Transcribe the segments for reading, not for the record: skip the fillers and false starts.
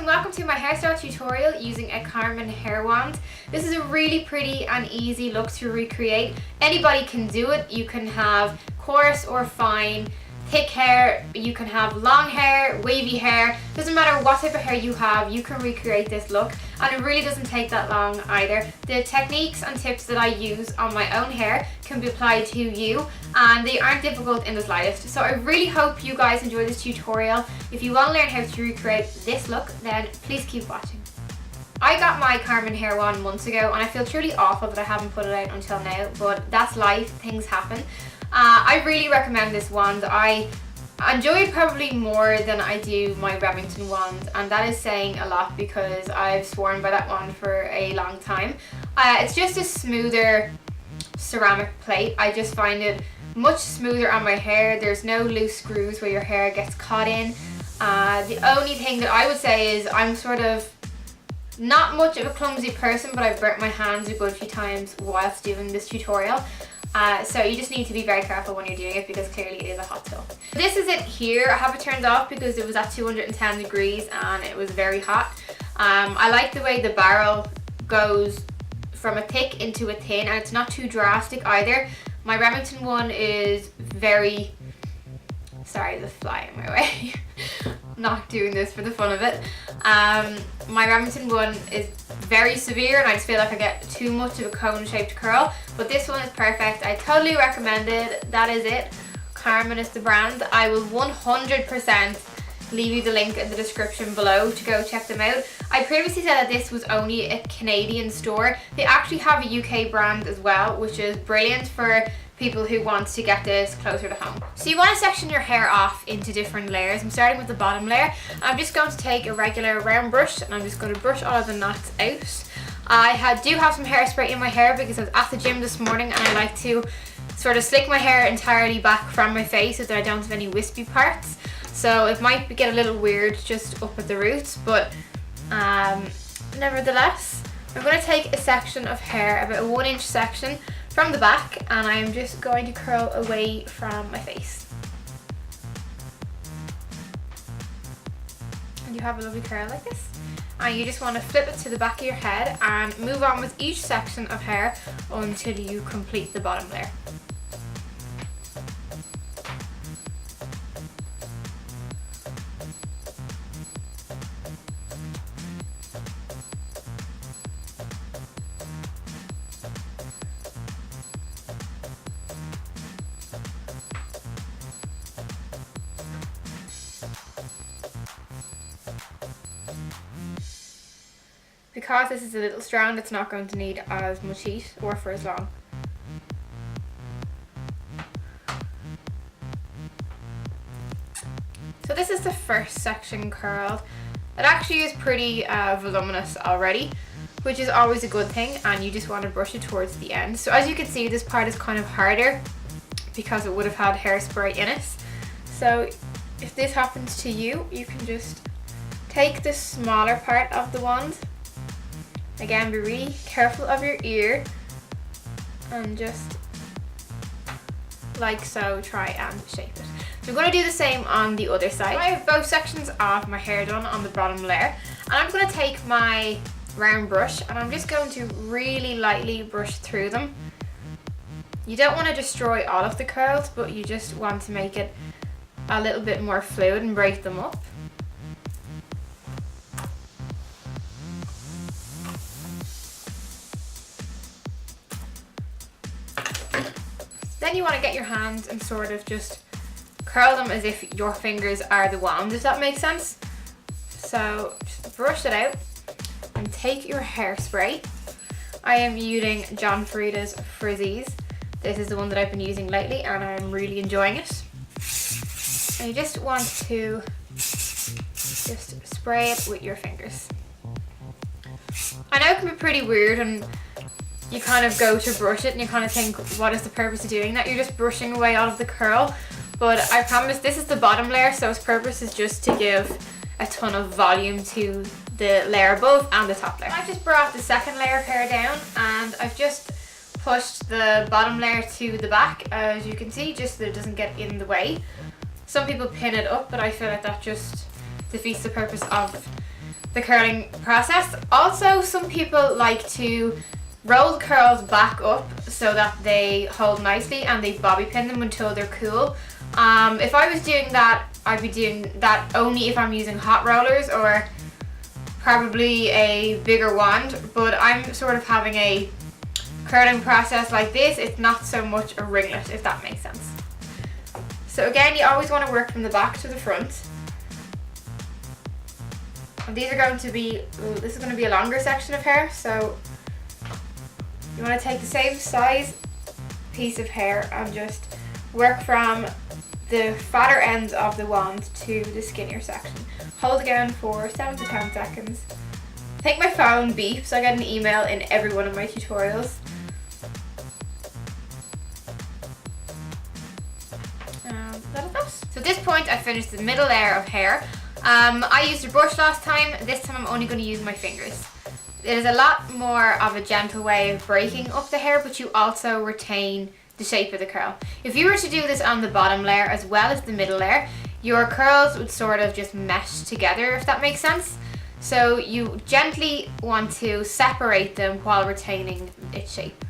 welcome to my hairstyle tutorial using a Karmin hair wand. This is a really pretty and easy look to recreate. Anybody can do it. You can have coarse or fine, thick hair, you can have long hair, wavy hair. Doesn't matter what type of hair you have, you can recreate this look, and it really doesn't take that long either. The techniques and tips that I use on my own hair can be applied to you, and they aren't difficult in the slightest. So I really hope you guys enjoy this tutorial. If you want to learn how to recreate this look, then please keep watching. I got my Karmin hair wand months ago, and I feel truly awful that I haven't put it out until now, but that's life, things happen. I really recommend this wand. I enjoy it probably more than I do my Remington wand, and that is saying a lot because I've sworn by that wand for a long time. It's just a smoother ceramic plate. I just find it much smoother on my hair. There's no loose screws where your hair gets caught in. The only thing that I would say is I'm sort of not much of a clumsy person, but I've burnt my hands a good few times whilst doing this tutorial. So you just need to be very careful when you're doing it because clearly it is a hot tool. This is it here. I have it turned off because it was at 210 degrees and it was very hot. I like the way the barrel goes from a thick into a thin, and it's not too drastic either. My Remington one is very... Sorry, the fly in my way. Not doing this for the fun of it. My Remington one is very severe and I just feel like I get too much of a cone shaped curl, but this one is perfect. I totally recommend it. That is it. Karmin is the brand. I will 100% leave you the link in the description below to go check them out. I previously said that this was only a Canadian store. They actually have a UK brand as well, which is brilliant for people who want to get this closer to home. So you want to section your hair off into different layers. I'm starting with the bottom layer. I'm just going to take a regular round brush and I'm just going to brush all of the knots out. I do have some hairspray in my hair because I was at the gym this morning and I like to sort of slick my hair entirely back from my face so that I don't have any wispy parts. So it might get a little weird just up at the roots, but nevertheless, I'm going to take a section of hair, about a 1-inch section from the back, and I'm just going to curl away from my face. And you have a lovely curl like this. And you just want to flip it to the back of your head and move on with each section of hair until you complete the bottom layer. Because this is a little strand, it's not going to need as much heat or for as long. So this is the first section curled. It actually is pretty voluminous already, which is always a good thing, and you just want to brush it towards the end. So as you can see, this part is kind of harder because it would have had hairspray in it. So if this happens to you, you can just take the smaller part of the wand. Again, be really careful of your ear and just like so try and shape it. So I'm going to do the same on the other side. I have both sections of my hair done on the bottom layer, and I'm going to take my round brush and I'm just going to really lightly brush through them. You don't want to destroy all of the curls, but you just want to make it a little bit more fluid and break them up. Then you want to get your hands and sort of just curl them as if your fingers are the wand, if that makes sense. So just brush it out and take your hairspray. I am using John Frieda's Frizzies. This is the one that I've been using lately and I'm really enjoying it. And you just want to just spray it with your fingers. I know it can be pretty weird and you kind of go to brush it and you kind of think, what is the purpose of doing that? You're just brushing away all of the curl. But I promise this is the bottom layer, so its purpose is just to give a ton of volume to the layer above and the top layer. I've just brought the second layer of hair down and I've just pushed the bottom layer to the back, as you can see, just so it doesn't get in the way. Some people pin it up, but I feel like that just defeats the purpose of the curling process. Also, some people like to roll the curls back up so that they hold nicely, and they bobby pin them until they're cool. If I was doing that, I'd be doing that only if I'm using hot rollers or probably a bigger wand, but I'm sort of having a curling process like this. It's not so much a ringlet, if that makes sense. So again, you always want to work from the back to the front. And these are going to be, this is going to be a longer section of hair, so you want to take the same size piece of hair and just work from the fatter ends of the wand to the skinnier section. Hold again for 7 to 10 seconds. I think my phone beeps. I get an email in every one of my tutorials. That is that. So at this point, I finished the middle layer of hair. I used a brush last time. This time I'm only going to use my fingers. It is a lot more of a gentle way of breaking up the hair, but you also retain the shape of the curl. If you were to do this on the bottom layer as well as the middle layer, your curls would sort of just mesh together, if that makes sense. So you gently want to separate them while retaining its shape.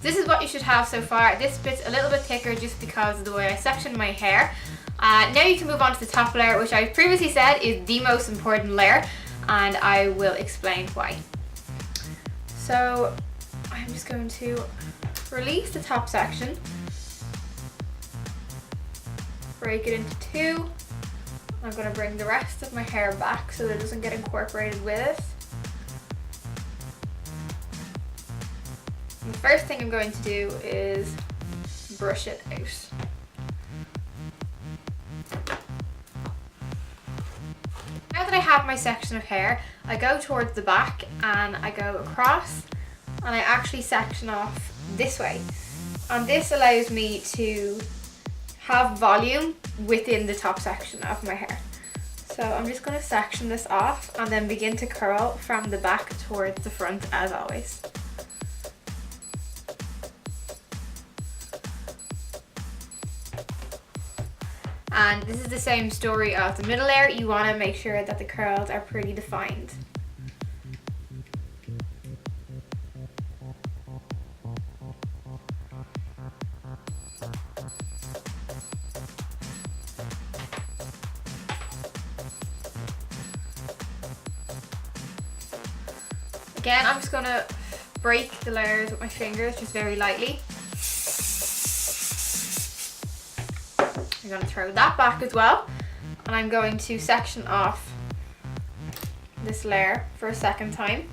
This is what you should have so far. This bit's a little bit thicker just because of the way I sectioned my hair. Now you can move on to the top layer, which I previously said is the most important layer, and I will explain why. So I'm just going to release the top section, break it into two. I'm going to bring the rest of my hair back so that it doesn't get incorporated with it. And the first thing I'm going to do is brush it out. Now that I have my section of hair, I go towards the back and I go across, and I actually section off this way, and this allows me to have volume within the top section of my hair. So I'm just going to section this off and then begin to curl from the back towards the front as always. And this is the same story of the middle layer. You want to make sure that the curls are pretty defined. Again, I'm just going to break the layers with my fingers just very lightly. I'm going to throw that back as well, and I'm going to section off this layer for a second time.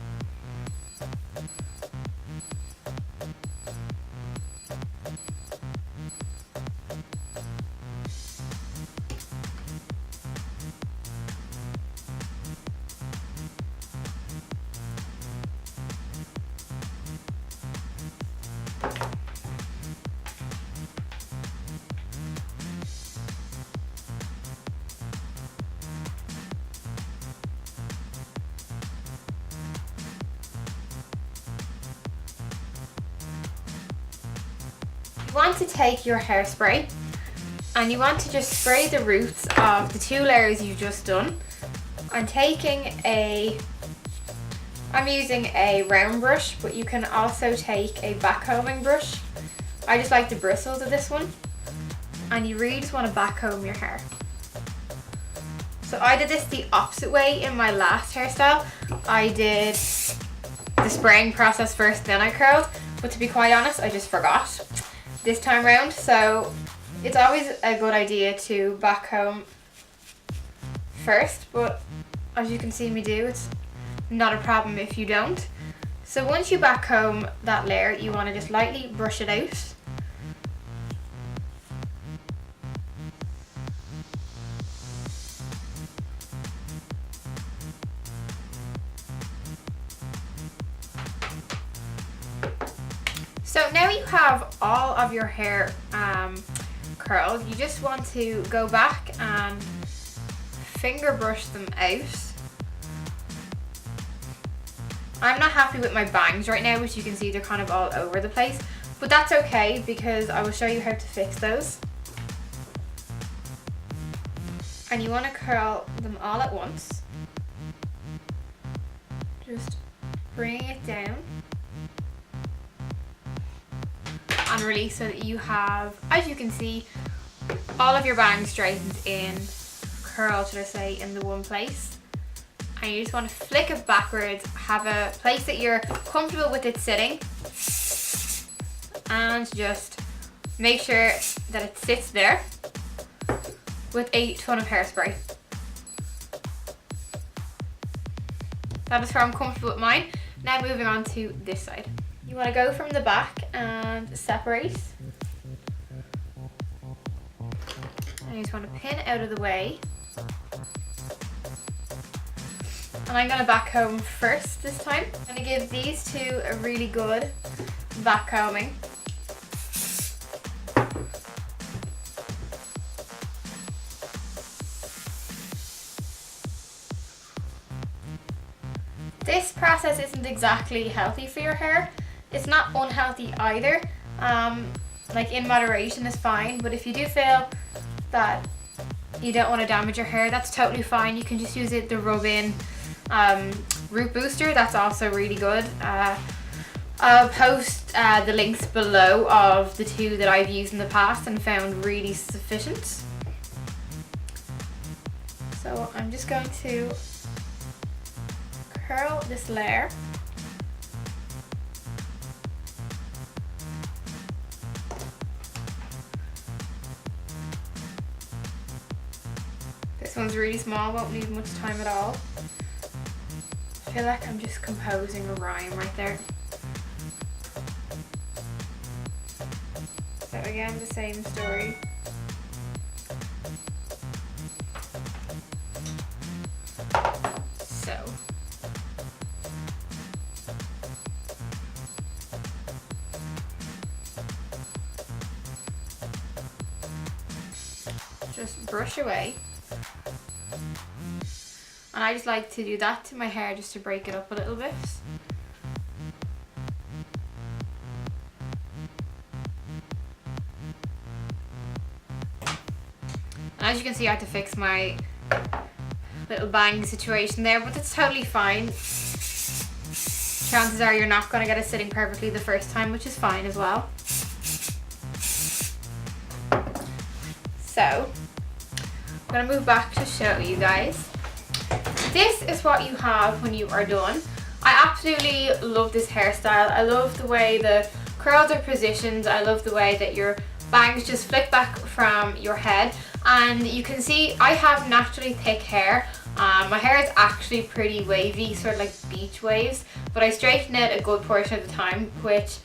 You want to take your hairspray and you want to just spray the roots of the two layers you've just done. I'm using a round brush, but you can also take a backcombing brush. I just like the bristles of this one, and you really just want to backcomb your hair. So I did this the opposite way in my last hairstyle. I did the spraying process first, then I curled, but to be quite honest, I just forgot this time around. So it's always a good idea to backcomb first, but as you can see me do, it's not a problem if you don't. So once you backcomb that layer, you want to just lightly brush it out. So now you have all of your hair curled, you just want to go back and finger brush them out. I'm not happy with my bangs right now, which you can see they're kind of all over the place, but that's okay because I will show you how to fix those. And you want to curl them all at once. Just bring it down and release so that you have, as you can see, all of your bangs straightened in, curled should I say, in the one place. And you just want to flick it backwards, have a place that you're comfortable with it sitting, and just make sure that it sits there with a ton of hairspray. That is where I'm comfortable with mine. Now moving on to this side. You want to go from the back and separate. And you just want to pin out of the way. And I'm going to back comb first this time. I'm going to give these two a really good back combing. This process isn't exactly healthy for your hair. It's not unhealthy either. Like in moderation is fine, but if you do feel that you don't want to damage your hair, that's totally fine. You can just use the rub-in root booster. That's also really good. I'll post the links below of the two that I've used in the past and found really sufficient. So I'm just going to curl this layer. This one's really small, won't need much time at all. I feel like I'm just composing a rhyme right there. So again, the same story. So. Just brush away. And I just like to do that to my hair just to break it up a little bit. And as you can see, I had to fix my little bang situation there, but it's totally fine. Chances are you're not going to get it sitting perfectly the first time, which is fine as well. So, I'm going to move back to show you guys. This is what you have when you are done. I absolutely love this hairstyle. I love the way the curls are positioned. I love the way that your bangs just flick back from your head. And you can see I have naturally thick hair. My hair is actually pretty wavy, sort of like beach waves, but I straighten it a good portion of the time, which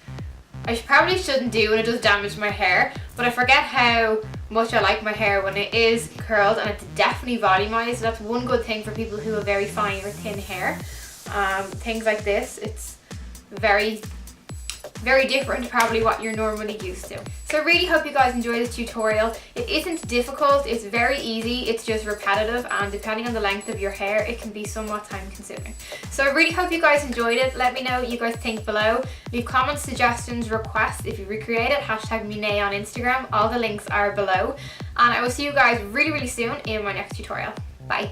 I probably shouldn't do, and it does damage my hair, but I forget how much I like my hair when it is curled and it's definitely volumized. So that's one good thing for people who have very fine or thin hair. Things like this, it's very different to probably what you're normally used to. So I really hope you guys enjoy this tutorial. It isn't difficult, it's very easy, it's just repetitive, and depending on the length of your hair, it can be somewhat time consuming. So I really hope you guys enjoyed it. Let me know what you guys think below. Leave comments, suggestions, requests. If you recreate it, hashtag #Minay on Instagram. All the links are below. And I will see you guys really soon in my next tutorial. Bye.